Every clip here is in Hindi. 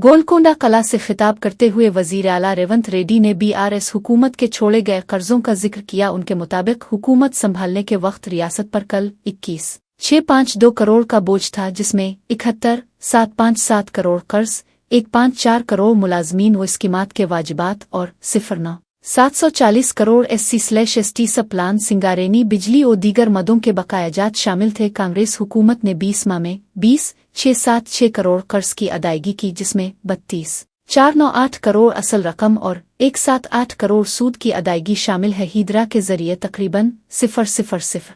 गोलकोंडा कला से खिताब करते हुए वजीर आला रेवंत रेड्डी ने बीआरएस हुकूमत के छोड़े गए कर्जों का जिक्र किया। उनके मुताबिक हुकूमत संभालने के वक्त रियासत पर कल 21,652 करोड़ का बोझ था, जिसमें 71,757 करोड़ कर्ज, 154 करोड़ मुलाजमीन व स्कीमात के वाजिबात और 0,9,740 करोड़ SC/ST सब प्लान, सिंगारेनी, बिजली और दीगर मदों के बकायाजात शामिल थे। कांग्रेस हुकूमत ने 20 माह में 20,676 करोड़ कर्ज की अदायगी की, जिसमें 32,498 करोड़ असल रकम और 178 करोड़ सूद की अदायगी शामिल है। हीदरा के जरिए तकरीबन 0,000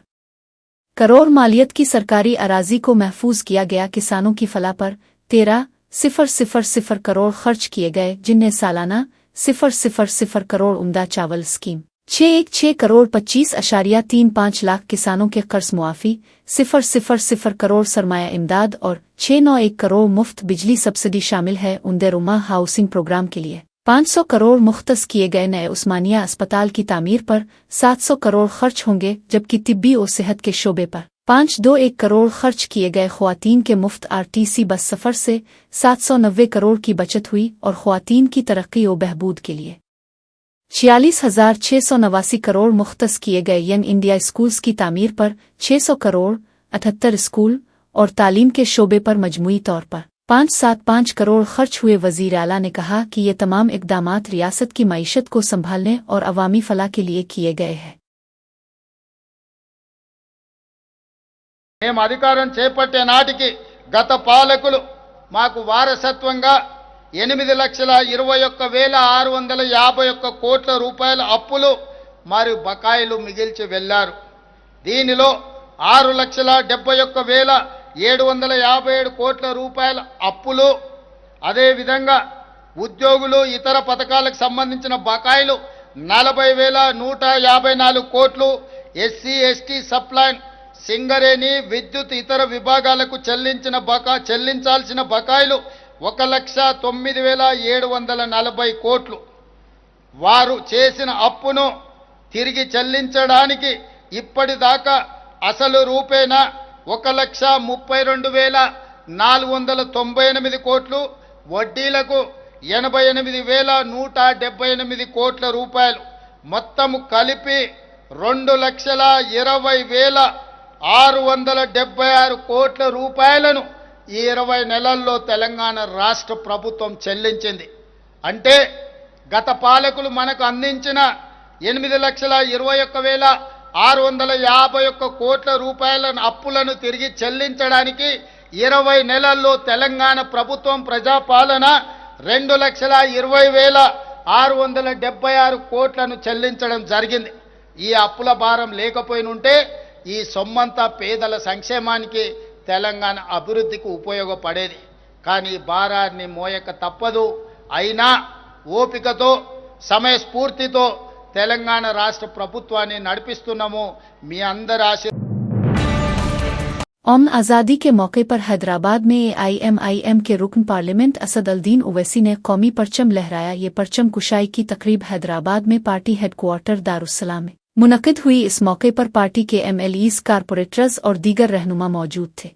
करोड़ मालियत की सरकारी अराजी को महफूज किया गया। किसानों की फलाह पर 13,000 करोड़ खर्च किए गए, जिनमें सालाना 0,000 करोड़ उम्दा चावल स्कीम, 616 करोड़ 25.35 लाख किसानों के कर्ज मुआफी, 0,000 करोड़ सरमाया इमदाद और 691 करोड़ मुफ्त बिजली सब्सिडी शामिल है। उम्दा हाउसिंग प्रोग्राम के लिए 500 करोड़ मुख्तस किए गए। नए उस्मानिया अस्पताल की तामीर पर 700 करोड़ खर्च होंगे, जबकि तिब्बी और सेहत के शोबे पर 521 करोड़ खर्च किए गए। ख्वातीन के मुफ्त RTC बस सफ़र से 790 करोड़ की बचत हुई और ख्वातीन की तरक्की और बहबूद के लिए 46,689 करोड़ मुख्तस किए गए। यंग इंडिया स्कूल्स की तामीर पर 600 करोड़, 78 स्कूल और तालीम के शोबे पर मजमूई तौर पर 575 करोड़ खर्च हुए। वज़ीर आला ने कहा कि ये तमाम इक़दामात रियासत की मईशत को संभालने और अवामी फलाह के लिए किए गए हैं। మేము అధికారం చేపట్టే నాటికి గత పాలకులు మాకు వారసత్వంగా 8,21,651 కోట్ల రూపాయల అప్పులు మరియు బకాయిలు మిగిల్చి వెళ్లారు. దీనిలో 6,71,757 కోట్ల రూపాయల అప్పులు, అదే విధంగా ఉద్యోగులు ఇతర పథకాలకు సంబంధించిన బకాయిలు 40,154 కోట్లు, SC/ST సప్లైన్, సింగరేణి, విద్యుత్ ఇతర విభాగాలకు చెల్లించాల్సిన బకాయిలు 1,09,740 కోట్లు. వారు చేసిన అప్పును తిరిగి చెల్లించడానికి ఇప్పటిదాకా అసలు రూపేణా 1,32,498 కోట్లు, వడ్డీలకు 88,178 కోట్ల రూపాయలు, మొత్తము కలిపి 2,20,676 కోట్ల రూపాయలను ఈ 20 నెలల్లో తెలంగాణ రాష్ట్ర ప్రభుత్వం చెల్లించింది. అంటే గత పాలకులు మనకు అందించిన 8,21,651 కోట్ల రూపాయల అప్పులను తిరిగి చెల్లించడానికి 20 నెలల్లో తెలంగాణ ప్రభుత్వం ప్రజాపాలన 2,20,676 కోట్లను చెల్లించడం జరిగింది. ఈ అప్పుల భారం లేకపోయినుంటే ఈ సొమ్మంతా పేదల సంక్షేమానికి, తెలంగాణ అభివృద్ధికి ఉపయోగపడేది. కానీ భారాన్ని మోయక తప్పదు. అయినా ఓపికతో, సమయస్ఫూర్తితో తెలంగాణ రాష్ట్ర ప్రభుత్వాన్ని నడిపిస్తున్నాము. మీ అందరి अमन आज़ादी के मौके पर हैदराबाद में AIMIM के रुकन पार्लियामेंट असद अल-दीन ओवैसी ने कौमी परचम लहराया। ये परचम कुशाई की तकरीब हैदराबाद में पार्टी हेडक्वार्टर दारुस्सलाम में मुनक़िद हुई। इस मौके पर पार्टी के MLEs, कारपोरेटर्स और दीगर रहनुमा मौजूद थे।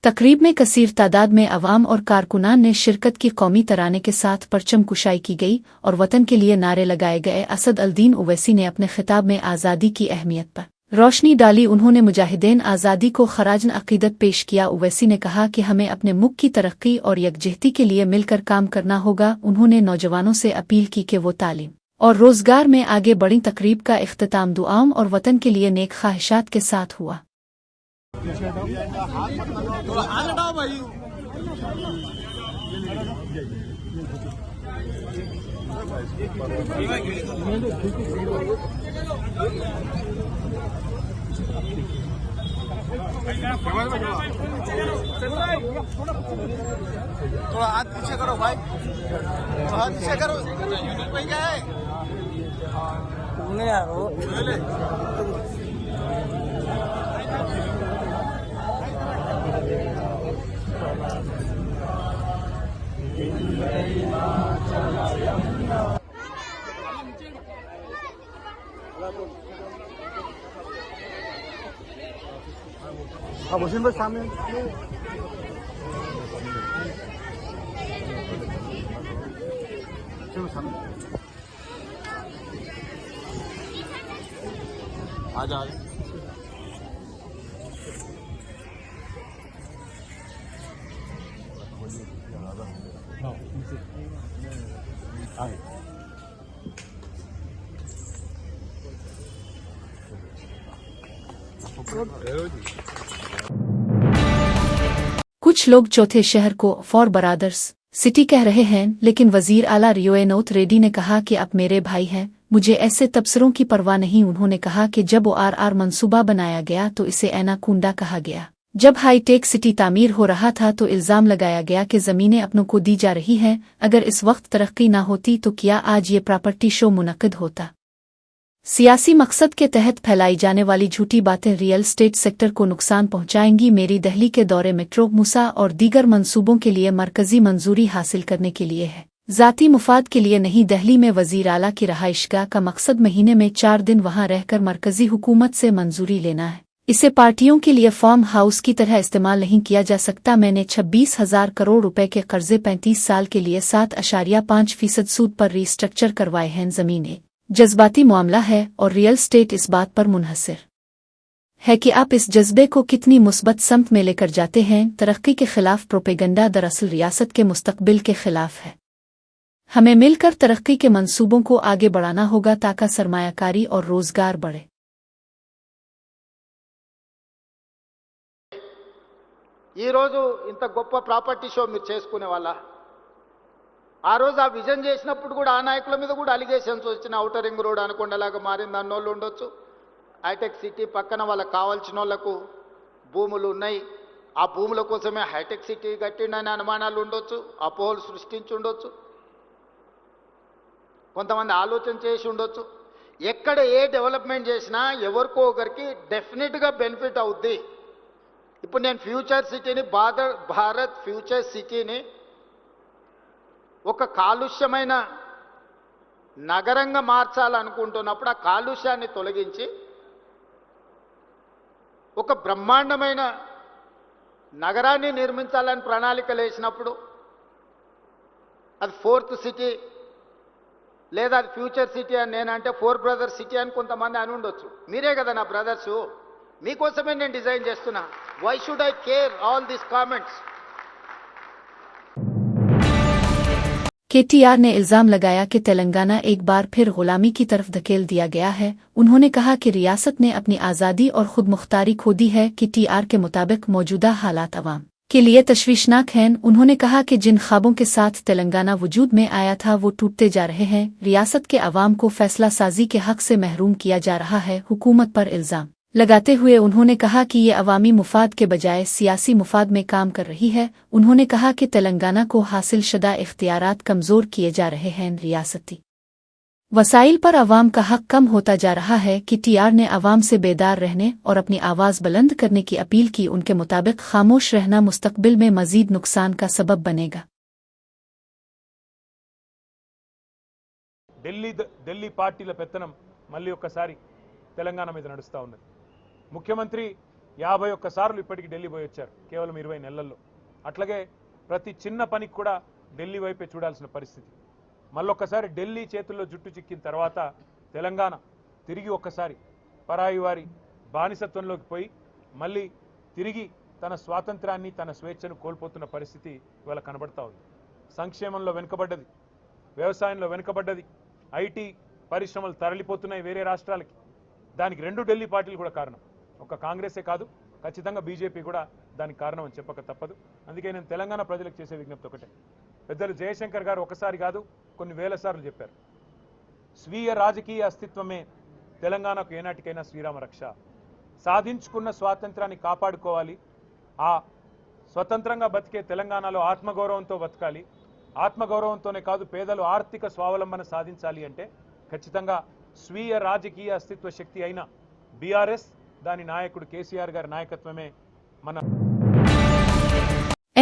तकरीब में कसीर तादाद में अवाम और कारकुनान ने शिरकत की। कौमी तराने के साथ परचम कुशाई की गई और वतन के लिए नारे लगाए गए। असद अल-दीन ओवैसी ने अपने खिताब में आज़ादी की अहमियत पर रोशनी डाली। उन्होंने मुजाहिदीन आज़ादी को खराजन अक़ीदत पेश किया। ओवैसी ने कहा कि हमें अपने मुल्क की तरक्की और यकजहती के लिए मिलकर काम करना होगा। उन्होंने नौजवानों से अपील की कि वो तालीम और रोज़गार में आगे बढ़ें। तकरीब का इख्तिताम दुआओं और वतन के लिए नेक ख्वाहिशात के साथ हुआ। थोड़ा हाथ पीछे करो भाई, थोड़ा हाथ पीछे करो। भाई क्या है यार वो अब हुसैन भाई सामने आजा कुछ लोग चौथे शहर को फॉर ब्रदर्स सिटी कह रहे हैं, लेकिन वजीर आला रेवंथ रेड्डी ने कहा कि अब मेरे भाई हैं, मुझे ऐसे तबसरों की परवाह नहीं। उन्होंने कहा कि जब ORR मंसूबा बनाया गया तो इसे एनाकोंडा कहा गया। जब हाईटेक सिटी तामीर हो रहा था तो इल्जाम लगाया गया कि जमीनें अपनों को दी जा रही हैं। अगर इस वक्त तरक्की ना होती तो क्या आज ये प्रॉपर्टी शो मुनक्किद होता? सियासी मकसद के तहत फैलाई जाने वाली झूठी बातें रियल स्टेट सेक्टर को नुकसान पहुंचाएंगी। मेरी दिल्ली के दौरे मेट्रो, मूसा और दीगर मंसूबों के लिए मरकजी मंजूरी हासिल करने के लिए है, ज़ाती मुफाद के लिए नहीं। दिल्ली में वजीर आला की रहाइशगाह का मकसद महीने में 4 दिन वहां रहकर मरकजी हुकूमत से मंजूरी लेना है। इसे पार्टियों के लिए फार्म हाउस की तरह इस्तेमाल नहीं किया जा सकता। मैंने 26,000 करोड़ रुपए के कर्जे 35 साल के लिए 7.5% सूद पर रिस्ट्रक्चर करवाए हैं। जमीनें जज्बाती मामला है और रियल स्टेट इस बात पर मुनहसर है कि आप इस जज्बे को कितनी मुस्बत समत में लेकर जाते हैं। तरक्की के खिलाफ प्रोपेगेंडा दरअसल रियासत के मुस्तकबिल के खिलाफ है। हमें मिलकर तरक्की के मंसूबों को आगे बढ़ाना होगा ताकि सरमायाकारी और रोजगार बढ़े। ఈ రోజు ఇంత గొప్ప ప్రాపర్టీ షో మీరు చేసుకునే వాళ్ళ ఆ రోజు ఆ విజన్ చేసినప్పుడు కూడా ఆ నాయకుల మీద కూడా అలిగేషన్స్ వచ్చిన ఔటర్ రింగ్ రోడ్ అనుకొండలాగా మారింది అన్నోళ్ళు ఉండొచ్చు. హైటెక్ సిటీ పక్కన వాళ్ళకి కావాల్సిన వాళ్ళకు భూములు ఉన్నాయి, ఆ భూముల కోసమే హైటెక్ సిటీ కట్టిండని అనుమానాలు ఉండొచ్చు, అపోహలు సృష్టించి ఉండొచ్చు, కొంతమంది ఆలోచన చేసి ఉండొచ్చు. ఎక్కడ ఏ డెవలప్మెంట్ చేసినా ఎవరికో ఒకరికి డెఫినెట్గా బెనిఫిట్ అవుద్ది. ఇప్పుడు నేను ఫ్యూచర్ సిటీని భారత్ ఫ్యూచర్ సిటీని ఒక కాలుష్యమైన నగరంగా మార్చాలనుకుంటున్నప్పుడు ఆ కాలుష్యాన్ని తొలగించి ఒక బ్రహ్మాండమైన నగరాన్ని నిర్మించాలని ప్రణాళికలు వేసినప్పుడు అది 4th సిటీ లేదా అది ఫ్యూచర్ సిటీ అని నేనంటే 4 బ్రదర్స్ సిటీ అని కొంతమంది అని ఉండొచ్చు. మీరే కదా నా బ్రదర్సు, మీకోసమే నేను డిజైన్ చేస్తున్నా. Why should I care all these comments? KTR ने इल्जाम लगाया कि तेलंगाना एक बार फिर गुलामी की तरफ धकेल दिया गया है। उन्होंने कहा कि रियासत ने अपनी आज़ादी और खुद मुख्तारी खो दी है। KTR के मुताबिक मौजूदा हालात अवाम के लिए तशवीशनाक हैं। उन्होंने कहा कि जिन ख्वाबों के साथ तेलंगाना वजूद में आया था वो टूटते जा रहे हैं। रियासत के अवाम को फैसला साजी के हक से महरूम किया जा रहा है। हुकूमत पर इल्जाम लगाते हुए उन्होंने कहा कि ये अवामी मुफाद के बजाय सियासी मुफाद में काम कर रही है। उन्होंने कहा कि तेलंगाना को हासिल शुदा इख्तियारात कमज़ोर किए जा रहे हैं। रियासती वसाइल पर अवाम का हक कम होता जा रहा है। KTR ने अवाम से बेदार रहने और अपनी आवाज़ बुलंद करने की अपील की। उनके मुताबिक खामोश रहना मुस्तकबिल में मज़ीद नुकसान का सबब बनेगा। ఢిల్లీ పార్టీల పెత్తనం మళ్ళీ ఒక్కసారి తెలంగాణ మీద నడుస్తూ ఉన్నది. ముఖ్యమంత్రి 51 సార్లు ఇప్పటికి ఢిల్లీ పోయి వచ్చారు కేవలం 20 నెలల్లో. అట్లాగే ప్రతి చిన్న పనికి కూడా ఢిల్లీ వైపే చూడాల్సిన పరిస్థితి. మళ్ళొక్కసారి ఢిల్లీ చేతుల్లో జుట్టు చిక్కిన తర్వాత తెలంగాణ తిరిగి ఒక్కసారి పరాయి వారి బానిసత్వంలోకి పోయి మళ్ళీ తిరిగి తన స్వాతంత్రాన్ని తన స్వేచ్ఛను కోల్పోతున్న పరిస్థితి ఇవాళ కనబడతా ఉంది. సంక్షేమంలో వెనుకబడ్డది, వ్యవసాయంలో వెనుకబడ్డది, ఐటీ పరిశ్రమలు తరలిపోతున్నాయి వేరే రాష్ట్రాలకి. దానికి 2 ఢిల్లీ పార్టీలు కూడా కారణం. ఒక కాంగ్రెసే కాదు, ఖచ్చితంగా బీజేపీ కూడా దానికి కారణం అని చెప్పక తప్పదు. అందుకే నేను తెలంగాణ ప్రజలకు చేసే విజ్ఞప్తి ఒకటే. పెద్దలు జయశంకర్ గారు ఒకసారి కాదు కొన్ని వేల సార్లు చెప్పారు, స్వీయ రాజకీయ అస్తిత్వమే తెలంగాణకు ఏనాటికైనా శ్రీరామ రక్ష. సాధించుకున్న స్వాతంత్రాన్ని కాపాడుకోవాలి. ఆ స్వతంత్రంగా బతికే తెలంగాణలో ఆత్మగౌరవంతో బతకాలి. ఆత్మగౌరవంతోనే కాదు పేదలు ఆర్థిక స్వావలంబన సాధించాలి అంటే ఖచ్చితంగా స్వీయ రాజకీయ అస్తిత్వ శక్తి అయిన బీఆర్ఎస్ దాని నాయకుడు కేసీఆర్ గారి నాయకత్వమే మన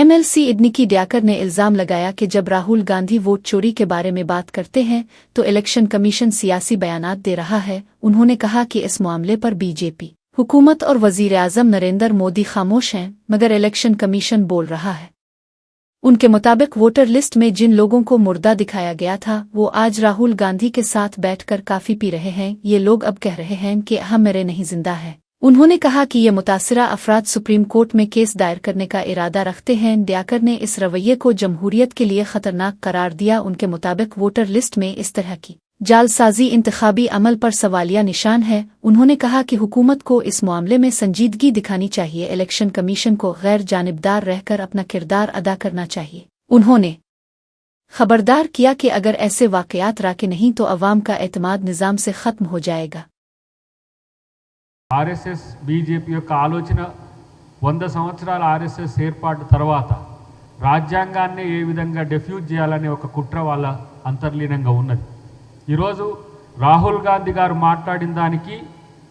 MLC इडनिकी ड्याकर ने इल्जाम लगाया कि जब राहुल गांधी वोट चोरी के बारे में बात करते हैं तो इलेक्शन कमीशन सियासी बयानात दे रहा है। उन्होंने कहा कि इस मामले पर बीजेपी हुकूमत और वजीर आज़म नरेंद्र मोदी खामोश हैं, मगर इलेक्शन कमीशन बोल रहा है। उनके मुताबिक वोटर लिस्ट में जिन लोगों को मुर्दा दिखाया गया था वो आज राहुल गांधी के साथ बैठकर काफी पी रहे हैं। ये लोग अब कह रहे हैं कि हम मेरे नहीं जिंदा है। उन्होंने कहा कि ये मुतासिरा अफराद सुप्रीम कोर्ट में केस दायर करने का इरादा रखते हैं। ड्याकर ने इस रवैये को जमहूरियत के लिए खतरनाक करार दिया। उनके मुताबिक वोटर लिस्ट में इस तरह की जालसाजी इंतखाबी अमल पर सवालिया निशान है। उन्होंने कहा कि हुकूमत को इस मामले में संजीदगी दिखानी चाहिए। इलेक्शन कमीशन को गैर जानिबदार रहकर अपना किरदार अदा करना चाहिए। उन्होंने खबरदार किया कि अगर ऐसे वाकयात राके नहीं तो अवाम का एतमाद निज़ाम से खत्म हो जाएगा। ఆర్ఎస్ఎస్ బీజేపీ యొక్క ఆలోచన 100 సంవత్సరాల ఆర్ఎస్ఎస్ ఏర్పాటు తర్వాత రాజ్యాంగాన్ని ఏ విధంగా డెఫ్యూజ్ చేయాలనే ఒక కుట్ర వాళ్ళ అంతర్లీనంగా ఉన్నది. ఈరోజు రాహుల్ గాంధీ గారు మాట్లాడిన దానికి,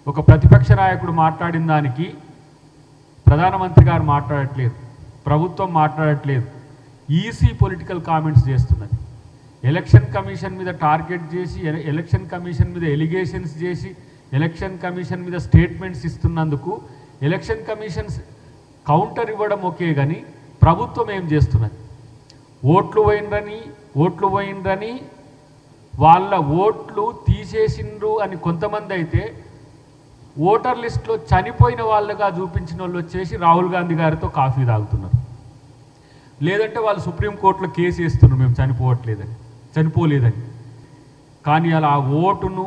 ఒక ప్రతిపక్ష నాయకుడు మాట్లాడిన దానికి ప్రధానమంత్రి గారు మాట్లాడట్లేదు, ప్రభుత్వం మాట్లాడట్లేదు. ఈసీ పొలిటికల్ కామెంట్స్ చేస్తున్నది. ఎలక్షన్ కమిషన్ మీద టార్గెట్ చేసి, ఎలక్షన్ కమిషన్ మీద ఎలిగేషన్స్ చేసి, ఎలక్షన్ కమిషన్ మీద స్టేట్మెంట్స్ ఇస్తున్నందుకు ఎలక్షన్ కమిషన్ కౌంటర్ ఇవ్వడం ఓకే, కానీ ప్రభుత్వం ఏం చేస్తున్నది? ఓట్లు పోయిండ్రని వాళ్ళ ఓట్లు తీసేసిండ్రు అని కొంతమంది అయితే, ఓటర్ లిస్టులో చనిపోయిన వాళ్ళగా చూపించిన వాళ్ళు వచ్చేసి రాహుల్ గాంధీ గారితో కాఫీ తాగుతున్నారు. లేదంటే వాళ్ళు సుప్రీంకోర్టులో కేసు వేస్తున్నారు మేము చనిపోలేదని. కానీ అలా ఆ ఓటును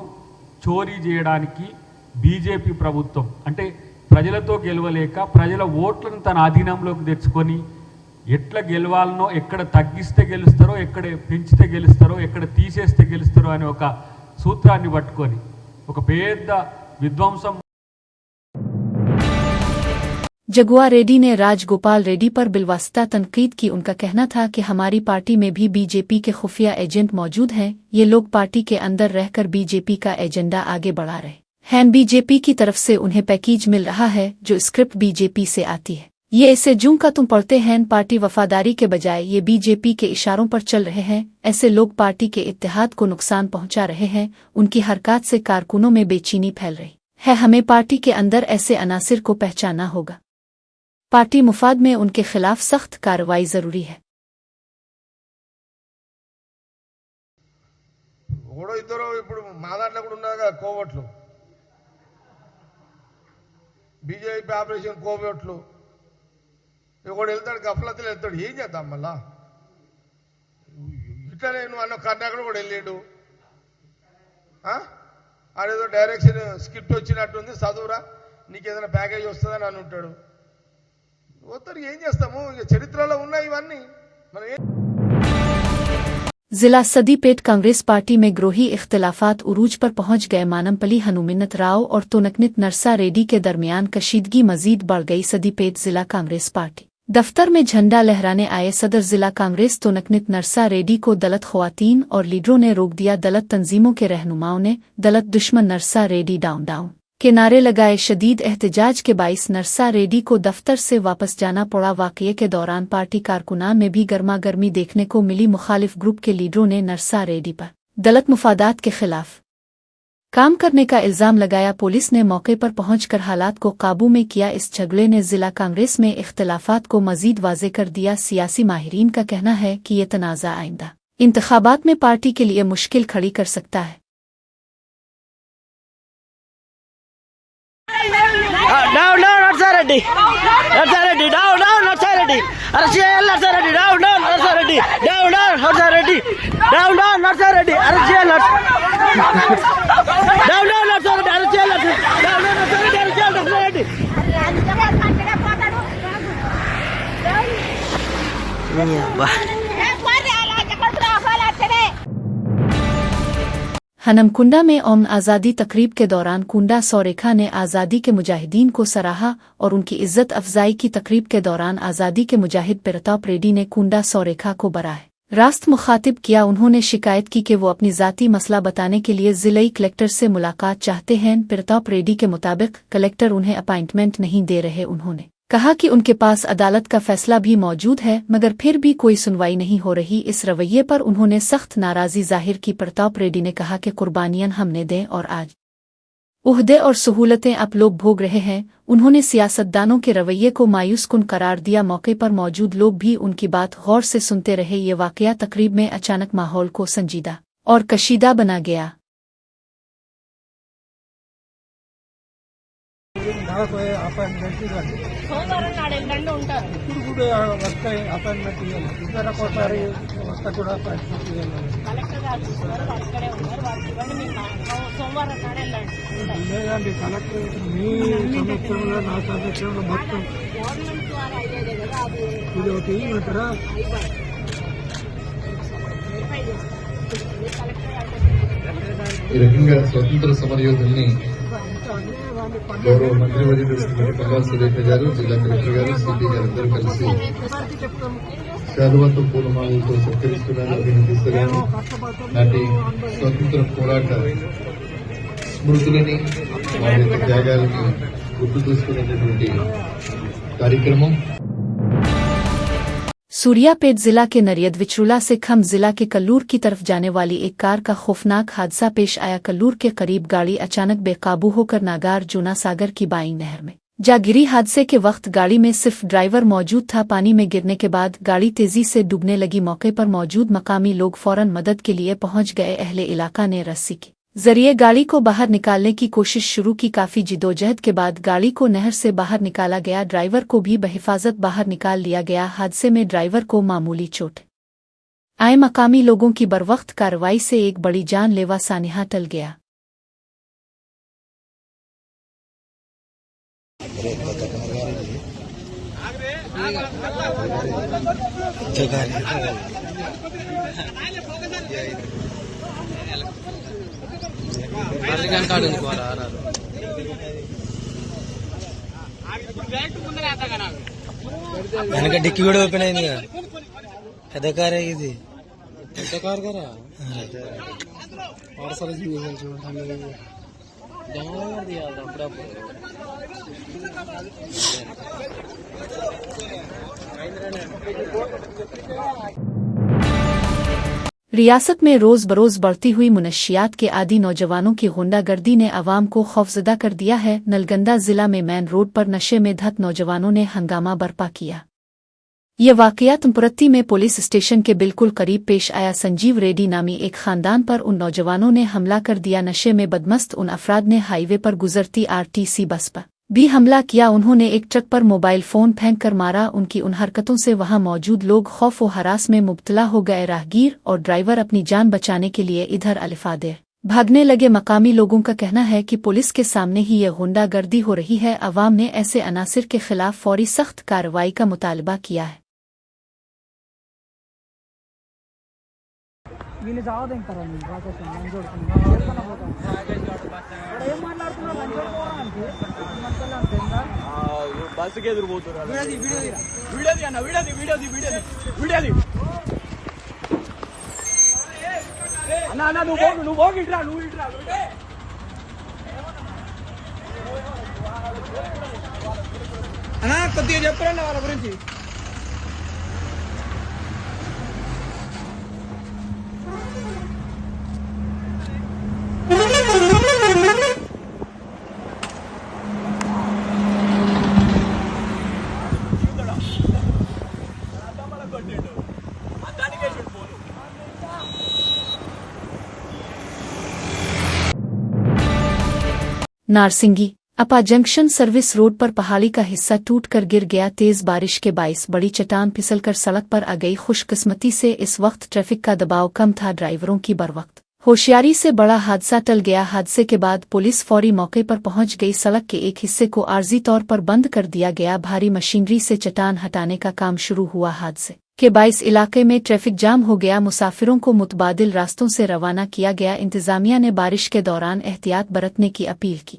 చోరీ చేయడానికి బీజేపీ ప్రభుత్వం, అంటే ప్రజలతో గెలవలేక ప్రజల ఓట్లను తన అధీనంలోకి తెచ్చుకొని ఎట్లా గెలవాలనో, ఎక్కడ తగ్గిస్తే గెలుస్తారో, ఎక్కడ పెంచితే గెలుస్తారో, ఎక్కడ తీసేస్తే గెలుస్తారో అనే ఒక సూత్రాన్ని పట్టుకొని ఒక పెద్ద విధ్వంసం. जगुआ रेड्डी ने राजगोपाल रेड्डी पर बिलवास्ता तनकीद की। उनका कहना था कि हमारी पार्टी में भी बीजेपी के खुफिया एजेंट मौजूद हैं। ये लोग पार्टी के अंदर रहकर बीजेपी का एजेंडा आगे बढ़ा रहे हैं। बीजेपी की तरफ से उन्हें पैकेज मिल रहा है जो स्क्रिप्ट बीजेपी से आती है। ये ऐसे जूं का तुम पढ़ते हैं। पार्टी वफादारी के बजाय ये बीजेपी के इशारों पर चल रहे हैं। ऐसे लोग पार्टी के इत्तेहाद को नुकसान पहुंचा रहे हैं। उनकी हरकत से कारकुनों में बेचैनी फैल रही है। हमें पार्टी के अंदर ऐसे अनासिर को पहचाना होगा। पार्टी मुफाद में उनके खिलाफ सख्त कार्रवाई जरूरी है। బీజేపీ ఆపరేషన్ కోవట్లు ఒకడు వెళ్తాడు, గఫలతలు వెళ్తాడు, ఏం చేద్దాం మళ్ళా? ఇట్లా నేను అన్న కర్ణాకడ కూడా వెళ్ళాడు. ఆడేదో డైరెక్షన్ స్క్రిప్ట్ వచ్చినట్టుంది, చదువురా నీకు ఏదైనా ప్యాకేజ్ వస్తుందని అని ఉంటాడు. పోతారు, ఏం చేస్తాము? ఇక చరిత్రలో ఉన్నాయి ఇవన్నీ. जिला सदीपेट कांग्रेस पार्टी में ग्रोही इख्तिलाफात उरूज पर पहुंच गए। मानमपली हनुमिन्नत राव और तोनकनित नरसा रेड्डी के दरमियान कशीदगी मजीद बढ़ गई। सदीपेट जिला कांग्रेस पार्टी दफ्तर में झंडा लहराने आए सदर जिला कांग्रेस तोनकनित नरसा रेड्डी को दलित ख्वातीन और लीडरों ने रोक दिया। दलित तंजीमों के रहनुमाओं ने दलित दुश्मन नरसा रेड्डी डाउन डाउन के नारे लगाए। शदीद एहतजाज के बाइस नरसा रेड्डी को दफ्तर से वापस जाना पड़ा। वाकये के दौरान पार्टी कारकुनान में भी गर्मा गर्मी देखने को मिली। मुखालिफ ग्रुप के लीडरों ने नरसा रेड्डी पर दलित मुफादात के खिलाफ काम करने का इल्जाम लगाया। पुलिस ने मौके पर पहुंचकर हालात को काबू में किया। इस झगड़े ने जिला कांग्रेस में इख्तिलाफात को मजीद वाज़े कर दिया। सियासी माहिरीन का कहना है कि ये तनाज़ा आइंदा इंतखाबात में पार्टी के लिए मुश्किल खड़ी कर सकता है। Down, Narsareddy, down, Narsareddy, RCL Narsareddy, down, Narsareddy, down, Narsareddy, down, Narsareddy, RCL down, Narsareddy, RCL down, Narsareddy, RCL Narsareddy. Hanamkonda में ओम आज़ादी तकरीब के दौरान कुंडा सौरेखा ने आज़ादी के मुजाहिदीन को सराहा और उनकी इज्जत अफजाई की। तकरीब के दौरान आज़ादी के मुजाहिद प्रताप रेड्डी ने कुंडा सौरेखा को बराह रास्त मुखातिब किया। उन्होंने शिकायत की कि वो अपनी ज़ाती मसला बताने के लिए ज़िलाई कलेक्टर से मुलाकात चाहते हैं। प्रताप रेड्डी के मुताबिक कलेक्टर उन्हें अपॉइंटमेंट नहीं दे रहे। उन्होंने कहा कि उनके पास अदालत का फैसला भी मौजूद है मगर फिर भी कोई सुनवाई नहीं हो रही। इस रवैये पर उन्होंने सख्त नाराज़ी जाहिर की। प्रताप रेड्डी ने कहा कि कुर्बानियां हमने दें और आज ओहदे और सहूलतें आप लोग भोग रहे हैं। उन्होंने सियासतदानों के रवैये को मायूसकुन करार दिया। मौके पर मौजूद लोग भी उनकी बात गौर से सुनते रहे। ये वाकया तकरीब में अचानक माहौल को संजीदा और कशीदा बना गया। సోమవారం నాడు ఎల్లుండి ఉంటారు. ఇప్పుడు కూడా వస్తాయి అపాయింట్మెంట్ ఇవ్వాలి. ఒకసారి వస్తా కూడా అపాయింట్మెంట్ ఇవ్వాలి. కలెక్టర్ గారు చూస్తున్నారు, వాళ్ళు ఇక్కడే ఉన్నారు. వాళ్ళకి ఇవ్వండి. మీకు సోమవారం నాడు వెళ్ళండి ఉంటారు. లేదండి కలెక్టర్ మీ సమక్షంలో నా సమక్షంలో మొత్తం గవర్నమెంట్ ద్వారా అయ్యేదే కదా, అది ఇది ఒకటి ఇవ్వమంటారా? వెరిఫై చేస్తారు. కలెక్టర్ గారు ఈ రకంగా స్వతంత్ర సమరయోధుల్ని గౌరవ మంత్రివర్యులు శ్రీమతి పల్లా సురేఖ గారు, జిల్లా కలెక్టర్ గారు, సిపి గారు అందరూ కలిసి శాలువాతో పూలమాలలతో సత్కరిస్తున్నారు, అభినందిస్తున్నారు. నాటి స్వతంత్ర పోరాట స్మృతులని, వారి యొక్క త్యాగాలని గుర్తు చేసుకునేటటువంటి కార్యక్రమం. सूर्यापेट जिला के नरियद विचरुला से खम जिला के कल्लूर की तरफ जाने वाली एक कार का खौफनाक हादसा पेश आया। कल्लूर के करीब गाड़ी अचानक बेकाबू होकर नागार जूना सागर की बाईं नहर में जा गिरी। हादसे के वक्त गाड़ी में सिर्फ ड्राइवर मौजूद था। पानी में गिरने के बाद गाड़ी तेजी से डूबने लगी। मौके पर मौजूद मकामी लोग फौरन मदद के लिए पहुंच गए। अहले इलाका ने रस्सी के जरिए गाड़ी को बाहर निकालने की कोशिश शुरू की। काफी जिदोजहद के बाद गाड़ी को नहर से बाहर निकाला गया। ड्राइवर को भी बहिफाजत बाहर निकाल लिया गया। हादसे में ड्राइवर को मामूली चोट आए। मकामी लोगों की बरवक्त कार्रवाई से एक बड़ी जानलेवा सानिहा टल गया। వెనక డిక్కి కూడా ఓపెన్ అయింది కదా, పెద్ద కారే ఇది. పెద్ద కారు కదా रियासत में रोज बरोज बढ़ती हुई मुनशियात के आदी नौजवानों की गुंडागर्दी ने अवाम को खौफजदा कर दिया है। नलगंदा जिला में मैन रोड पर नशे में धत नौजवानों ने हंगामा बर्पा किया। ये वाकया तुमपुरत्ती में पुलिस स्टेशन के बिल्कुल करीब पेश आया। संजीव रेड्डी नामी एक खानदान पर उन नौजवानों ने हमला कर दिया। नशे में बदमस्त उन अफराद ने हाईवे पर गुजरती आरटीसी बस पर भी हमला किया। उन्होंने एक ट्रक पर मोबाइल फोन फेंक कर मारा। उनकी उन हरकतों से वहां मौजूद लोग खौफ व हरास में मुब्तला हो गए। राहगीर और ड्राइवर अपनी जान बचाने के लिए इधर अलिफादे भागने लगे। मकामी लोगों का कहना है कि पुलिस के सामने ही ये गुंडागर्दी हो रही है। अवाम ने ऐसे अनासिर के खिलाफ फौरी सख्त कार्रवाई का मुतालबा किया है। బస్సుకి ఎదురుపోతున్నారు. అన్న నువ్వు పోగి ఇట్రా అన్నా, కొద్దిగా చెప్పరండి వాళ్ళ గురించి. नारसिंगी अपा जंक्शन सर्विस रोड पर पहाड़ी का हिस्सा टूटकर गिर गया। तेज बारिश के बाइस बड़ी चट्टान फिसलकर सड़क पर आ गई। खुशकिस्मती से इस वक्त ट्रैफिक का दबाव कम था। ड्राइवरों की बरवक्त होशियारी से बड़ा हादसा टल गया। हादसे के बाद पुलिस फौरी मौके पर पहुंच गई। सड़क के एक हिस्से को आर्जी तौर पर बंद कर दिया गया। भारी मशीनरी से चट्टान हटाने का काम शुरू हुआ। हादसे के बाइस इलाके में ट्रैफिक जाम हो गया। मुसाफिरों को मुतबादिल रास्तों से रवाना किया गया। इंतजामिया ने बारिश के दौरान एहतियात बरतने की अपील की।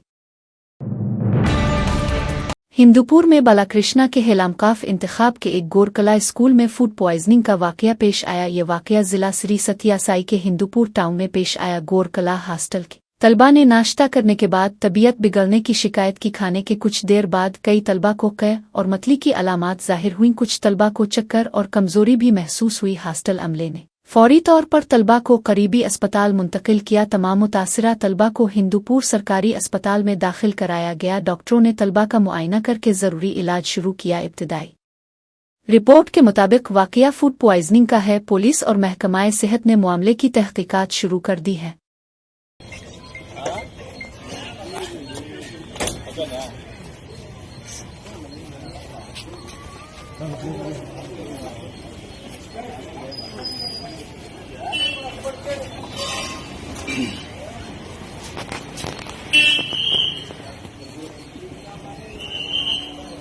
हिंदूपुर में बालाकृष्णा के हेलामकाफ इंतखाब के एक गोरकला स्कूल में फूड पॉइजनिंग का वाकया पेश आया। ये वाकया जिला श्री सत्यासाई के हिंदूपुर टाउन में पेश आया। गोरकला हॉस्टल के तलबा ने नाश्ता करने के बाद तबीयत बिगड़ने की शिकायत की। खाने के कुछ देर बाद कई तलबा को कै और मतली की अलामात जाहिर हुई। कुछ तलबा को चक्कर और कमजोरी भी महसूस हुई। हॉस्टल अमले ने फौरी तौर पर तलबा को करीबी अस्पताल मुंतकिल किया। तमाम मुतासिरा तलबा को हिंदूपुर सरकारी अस्पताल में दाखिल कराया गया। डॉक्टरों ने तलबा का मुआयना करके ज़रूरी इलाज शुरू किया। इब्तिदाई रिपोर्ट के मुताबिक वाक़या फूड पॉइजनिंग का है। पुलिस और महकमाए सेहत ने मामले की तहकीकात शुरू कर दी है।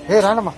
हे राणा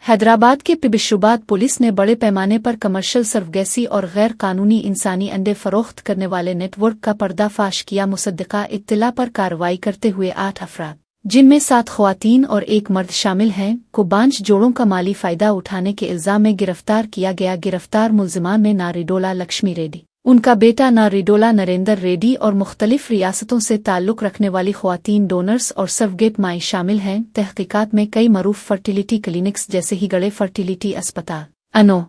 हैदराबाद के पिबिशुबाद पुलिस ने बड़े पैमाने पर कमर्शियल सरगर्मी और गैर कानूनी इंसानी अंडे फरोख्त करने वाले नेटवर्क का पर्दाफाश किया। मुसद्दिका इत्तला पर कार्रवाई करते हुए 8 अफराद, जिनमें 7 ख्वातीन और 1 मर्द शामिल हैं, को बांझ जोड़ों का माली फायदा उठाने के इल्जाम में गिरफ्तार किया गया। गिरफ्तार मुल्जिमान में नारिडोला लक्ष्मी रेड्डी, उनका बेटा नारिडोला नरेंद्र रेड्डी और मुख्तलिफ रियासतों से ताल्लुक़ रखने वाली ख्वातीन डोनर्स और सर्वगेट माई शामिल हैं। तहकीकात में कई मरूफ फर्टिलिटी क्लिनिक्स जैसे ही गड़े फर्टिलिटी अस्पताल, अनो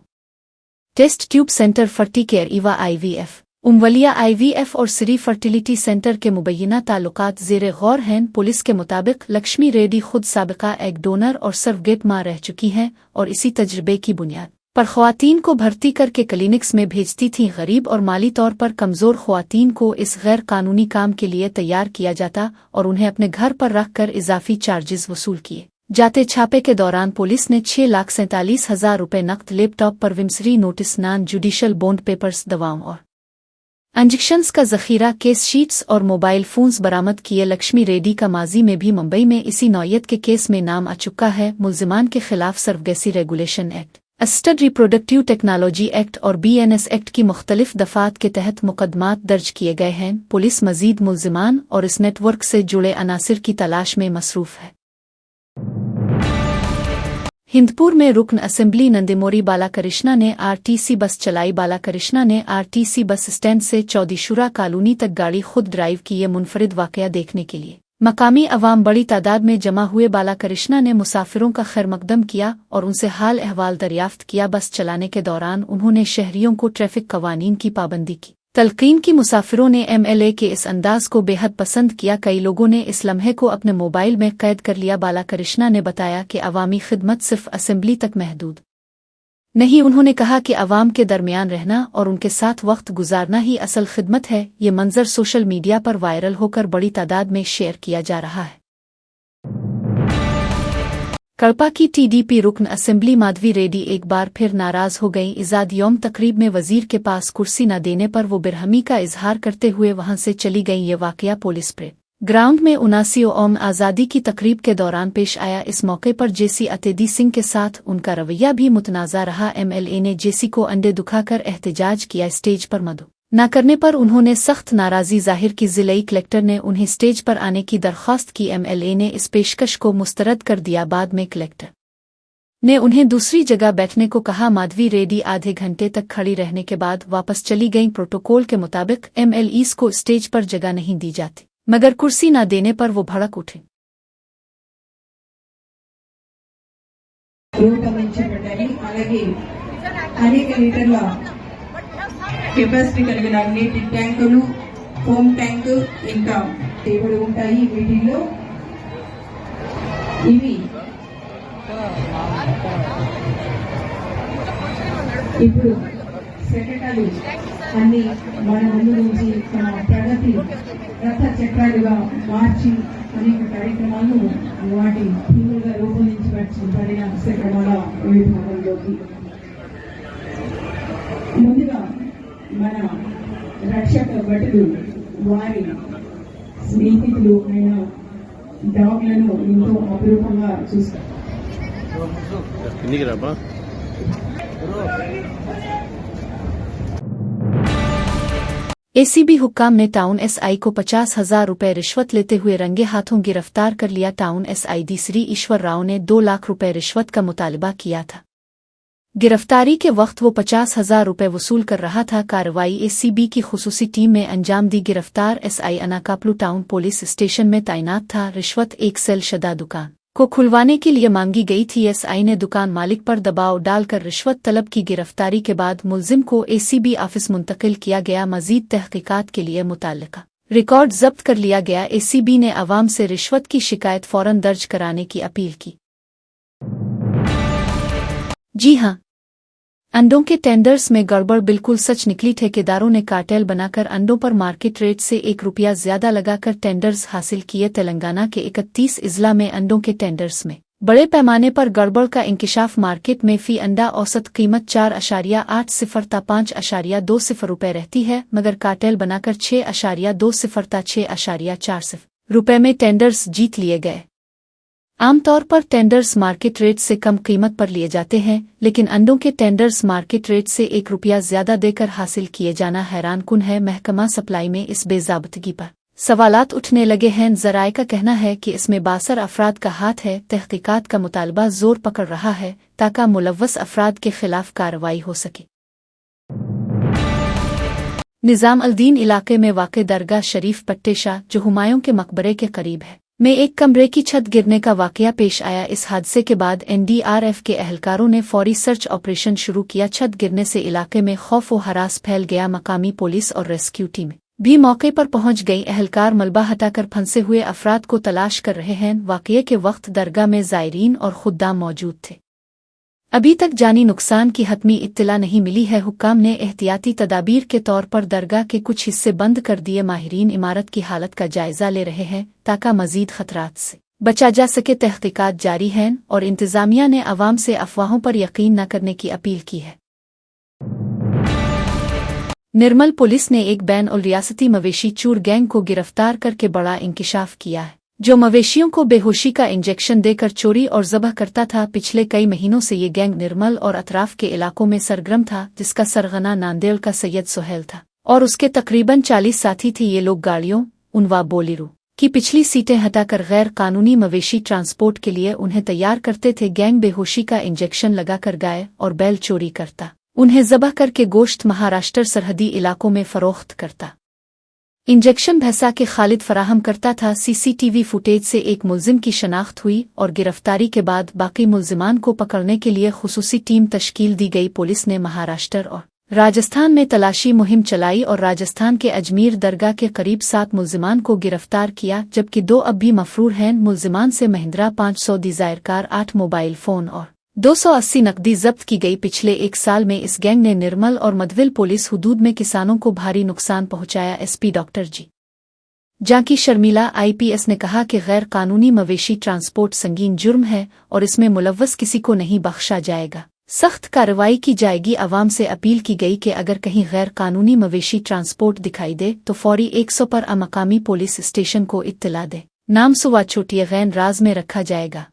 test tube centre, ferti care, Eva IVF, उमवलिया IVF और सिरी फर्टिलिटी सेंटर के मुबैना ताल्लुकात ज़ेरे गौर हैं। पुलिस के मुताबिक लक्ष्मी रेड्डी खुद साबिका एग डोनर और सर्वगेट माँ रह चुकी हैं और इसी तजर्बे की बुनियाद पर ख्वातीन को भर्ती करके क्लिनिक्स में भेजती थीं। गरीब और माली तौर पर कमज़ोर ख्वातीन को इस गैर कानूनी काम के लिए तैयार किया जाता और उन्हें अपने घर पर रखकर इजाफी चार्जेस वसूल किए जाते। छापे के दौरान पुलिस ने 6,47,000 रुपये नकद, लैपटॉप, परविमसरी notice, non judicial bond papers, दवाओं और इंजेक्शंस का जखीरा, केस शीट्स और मोबाइल फोन्स बरामद किए। लक्ष्मी रेड्डी का माजी में भी मुंबई में इसी नौयत के केस में नाम आ चुका है। मुल्जिमान के खिलाफ सरगर्मी regulation act, assisted reproductive technology act और BNS एक्ट की मुख्तलिफ दफात के तहत मुकदमात दर्ज किए गए हैं। पुलिस मजीद मुल्जिमान और इस नेटवर्क से जुड़े अनासिर की तलाश में मसरूफ है। हिंदपुर में रुकन असेंबली नंदीमोरी बालाकृष्णा ने RTC बस चलाई। बालाकृष्णा ने RTC बस स्टैंड से चौधरीशुरा कॉलोनी तक गाड़ी खुद ड्राइव की। ये मुनफरिद वाकया देखने के लिए मकामी अवाम बड़ी तादाद में जमा हुए। बालाकृष्णा ने मुसाफिरों का खैरमकदम किया और उनसे हाल अहवाल दरियाफ्त किया। बस चलाने के दौरान उन्होंने शहरियों को ट्रैफिक कवानीन की पाबंदी की तलकीन की। मुसाफिरों ने MLA के इस अंदाज को बेहद पसंद किया। कई लोगों ने इस लम्हे को अपने मोबाइल में कैद कर लिया। बालाकृष्णा ने बताया कि अवामी खिदमत सिर्फ असेंबली तक महदूद नहीं। उन्होंने कहा कि अवाम के दरमियान रहना और उनके साथ वक्त गुजारना ही असल खिदमत है। ये मंजर सोशल मीडिया पर वायरल होकर बड़ी तादाद में शेयर किया जा रहा है। कड़पा की TDP रुकन असेंबली माधवी रेड्डी एक बार फिर नाराज हो गई। इजाद यौम तकरीब में वजीर के पास कुर्सी न देने पर वो बिरहमी का इजहार करते हुए वहां से चली गई। ये वाकया पुलिस परेड ग्राउंड में 79 आज़ादी की तकरीब के दौरान पेश आया। इस मौके पर JC अतेदी सिंह के साथ उनका रवैया भी मुतनाज़ा रहा। MLA ने JC को अंडे दुखाकर एहतजाज किया। स्टेज पर मदु न करने पर उन्होंने सख्त नाराज़ी जाहिर की। जिलाई कलेक्टर ने उन्हें स्टेज पर आने की दरख्वास्त की। MLA ने इस पेशकश को मुस्तरद कर दिया। बाद में कलेक्टर ने उन्हें दूसरी जगह बैठने को कहा। माधवी रेड्डी आधे घंटे तक खड़ी रहने के बाद वापस चली गईं। प्रोटोकॉल के मुताबिक MLEs को स्टेज पर जगह नहीं दी जाती, मगर कुर्सी न देने पर वो भड़क उठे। అనేక లీటర్ల కెపాసిటీ కలిగిన నీటి ట్యాంకులు, ఫోమ్ ట్యాంక్ ఇంకా టేబుల్ ఉంటాయి. వీటిల్లో ఇవి ఇప్పుడు సెక్రటరీ అన్ని మన ముందు నుంచి తన ప్రగతి రథ చక్రాలుగా మార్చి అనేక కార్యక్రమాలు వాటి థీములుగా రూపొందించబడిన సెక్రటరీల విభాగంలోకి ముందుగా మన రక్షక భటులు వారి స్నేహితులు అయిన డాగ్లను ఎంతో అపురూపంగా చూస్తారు. एसीबी हुक्काम ने टाउन एसआई को 50,000 रुपए रिश्वत लेते हुए रंगे हाथों गिरफ्तार कर लिया। टाउन एसआई डी श्री ईश्वर राव ने 2 लाख रुपए रिश्वत का मुतालबा किया था। गिरफ्तारी के वक्त वो 50,000 रुपए वसूल कर रहा था। कार्रवाई एसीबी की खुसूसी टीम में अंजाम दी। गिरफ्तार एसआई अनाकापलू टाउन पुलिस स्टेशन में तैनात था। रिश्वत एक सेल शदा दुकान को खुलवाने के लिए मांगी गई थी। एसआई ने दुकान मालिक पर दबाव डालकर रिश्वत तलब की। गिरफ्तारी के बाद मुलजिम को एसीबी ऑफिस मुंतकिल किया गया। मजीद तहकीकात के लिए मुताल्लिका रिकॉर्ड जब्त कर लिया गया। एसीबी ने अवाम से रिश्वत की शिकायत फौरन दर्ज कराने की अपील की। जी हां, अंडों के टेंडर्स में गड़बड़ बिल्कुल सच निकली। ठेकेदारों ने कार्टेल बनाकर अंडों पर मार्केट रेट से ₹1 ज्यादा लगाकर टेंडर्स हासिल किए। तेलंगाना के 31 इजला में अंडों के टेंडर्स में बड़े पैमाने पर गड़बड़ का इंकिशाफ। मार्केट में फी अंडा औसत कीमत 4.80 ता 5.20 रुपए रहती है, मगर कार्टेल बनाकर 6.20 ता 6.40 रुपए में टेंडर्स जीत लिए गए। आमतौर पर टेंडर्स मार्केट रेट से कम कीमत पर लिए जाते हैं, लेकिन अंडों के टेंडर्स मार्केट रेट से ₹1 ज्यादा देकर हासिल किए जाना हैरानकुन है। महकमा सप्लाई में इस बेज़ाब्तगी पर सवालात उठने लगे हैं। ज़राए का कहना है कि इसमें बासर अफराद का हाथ है। तहकीकात का मुतालबा जोर पकड़ रहा है ताकि मुलव्वस अफराद के खिलाफ कार्रवाई हो सके। निज़ाम अल-दीन इलाके में वाक़े दरगाह शरीफ पट्टेशाह, जो हुमायूं के मकबरे के करीब है, में एक कमरे की छत गिरने का वाकया पेश आया। इस हादसे के बाद एनडीआरएफ के एहलकारों ने फौरी सर्च ऑपरेशन शुरू किया। छत गिरने से इलाके में खौफ व हरास फैल गया। मकामी पुलिस और रेस्क्यू टीम भी मौके पर पहुंच गई। एहलकार मलबा हटाकर फंसे हुए अफराद को तलाश कर रहे हैं। वाकये के वक्त दरगाह में ज़ायरीन और खुद्दाम मौजूद थे। अभी तक जानी नुकसान की हतमी इत्तला नहीं मिली है। हुक्काम ने एहतियाती तदाबीर के तौर पर दरगाह के कुछ हिस्से बंद कर दिए। माहिरीन इमारत की हालत का जायजा ले रहे हैं ताकि मजीद खतरात से बचा जा सके। तहकीकात जारी हैं और इंतजामिया ने अवाम से अफवाहों पर यकीन न करने की अपील की है। निर्मल पुलिस ने एक बैन और रियासती मवेशी चूर गैंग को गिरफ्तार करके बड़ा इंकिशाफ किया है, जो मवेशियों को बेहोशी का इंजेक्शन देकर चोरी और ज़बह करता था। पिछले कई महीनों से ये गैंग निर्मल और अतराफ के इलाकों में सरगर्म था, जिसका सरगना नांदेड़ का सैयद सोहेल था और उसके तकरीबन 40 साथी थे। ये लोग गाड़ियों, उनवा बोलेरो की पिछली सीटें हटाकर गैर कानूनी मवेशी ट्रांसपोर्ट के लिए उन्हें तैयार करते थे। गैंग बेहोशी का इंजेक्शन लगाकर गाय और बैल चोरी करता, उन्हें ज़बह करके गोश्त महाराष्ट्र सरहदी इलाकों में फरोख्त करता। इंजेक्शन भैंसा के खालिद फराहम करता था। सीसीटीवी फुटेज से एक मुलजिम की शनाख्त हुई और गिरफ्तारी के बाद बाकी मुलजिमान को पकड़ने के लिए खुसूसी टीम तश्कील दी गई। पुलिस ने महाराष्ट्र और राजस्थान में तलाशी मुहिम चलाई और राजस्थान के अजमेर दरगाह के करीब 7 मुलजिमान को गिरफ्तार किया, जबकि 2 अब भी मफरूर हैं। मुलजिमान से Mahindra 500 Dzire car, 8 mobile phone और 280 नकदी जब्त की गई। पिछले 1 साल में इस गैंग ने निर्मल और मधविल पुलिस हुदूद में किसानों को भारी नुकसान पहुंचाया। एसपी डॉक्टर जी जाकी शर्मिला आईपीएस ने कहा कि गैर कानूनी मवेशी ट्रांसपोर्ट संगीन जुर्म है और इसमें मुलव्वस किसी को नहीं बख्शा जाएगा। सख्त कार्रवाई की जाएगी। अवाम से अपील की गई कि अगर कहीं गैर कानूनी मवेशी ट्रांसपोर्ट दिखाई दे तो फौरी 100 पर मकामी पुलिस स्टेशन को इत्तला दे। नाम सुवा छोटी गैन राज में रखा जाएगा।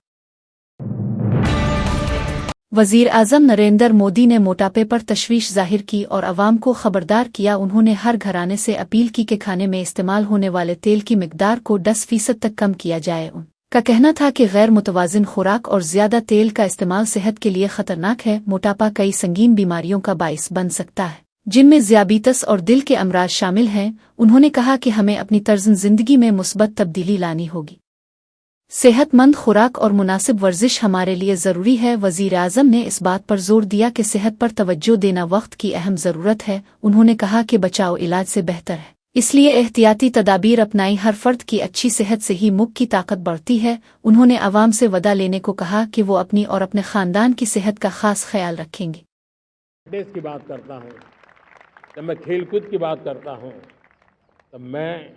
वजीर आज़म नरेंद्र मोदी ने मोटापे पर तशवीश जाहिर की और अवाम को खबरदार किया। उन्होंने हर घराने से अपील की कि खाने में इस्तेमाल होने वाले तेल की मिकदार को 10% तक कम किया जाए। उनका कहना था कि गैर मुतवाजिन खुराक और ज्यादा तेल का इस्तेमाल सेहत के लिए खतरनाक है। मोटापा कई संगीन बीमारियों का बाइस बन सकता है, जिनमें ज़ियाबीतस और दिल के अमराज शामिल हैं। उन्होंने कहा कि हमें अपनी तर्ज़ ज़िंदगी में मुस्बत तब्दीली लानी होगी। सेहतमंद खुराक और मुनासिब वर्जिश हमारे लिए ज़रूरी है। वज़ीर आज़म ने इस बात पर जोर दिया कि सेहत पर तवज्जो देना वक्त की अहम ज़रूरत है। उन्होंने कहा कि बचाव इलाज से बेहतर है, इसलिए एहतियाती तदाबीर अपनाई। हर फर्द की अच्छी सेहत से ही मुल्क की ताकत बढ़ती है। उन्होंने आवाम से वदा लेने को कहा कि वो अपनी और अपने ख़ानदान की सेहत का ख़ास ख्याल रखेंगे। देश की बात करता हूँ, जब मैं खेलकूद की बात करता हूँ, तब मैं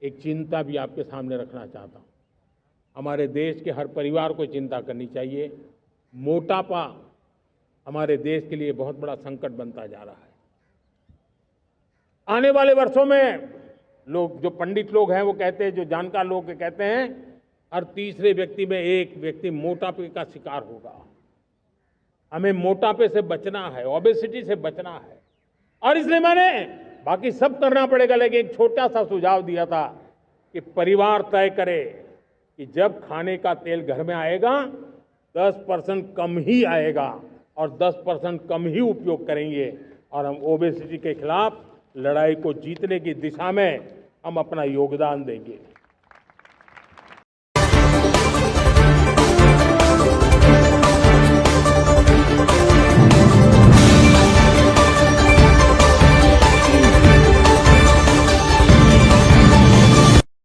एक चिंता भी आपके सामने रखना चाहता हूँ। हमारे देश के हर परिवार को चिंता करनी चाहिए। मोटापा हमारे देश के लिए बहुत बड़ा संकट बनता जा रहा है। आने वाले वर्षों में लोग, जो पंडित लोग हैं वो कहते हैं, जो जानकार लोग कहते हैं, हर तीसरे व्यक्ति में एक व्यक्ति मोटापे का शिकार होगा। हमें मोटापे से बचना है, ओबेसिटी से बचना है, और इसलिए मैंने बाकी सब करना पड़ेगा, लेकिन एक छोटा सा सुझाव दिया था कि परिवार तय करे कि जब खाने का तेल घर में आएगा 10% कम ही आएगा और 10% कम ही उपयोग करेंगे, और हम ओबेसिटी के खिलाफ लड़ाई को जीतने की दिशा में हम अपना योगदान देंगे।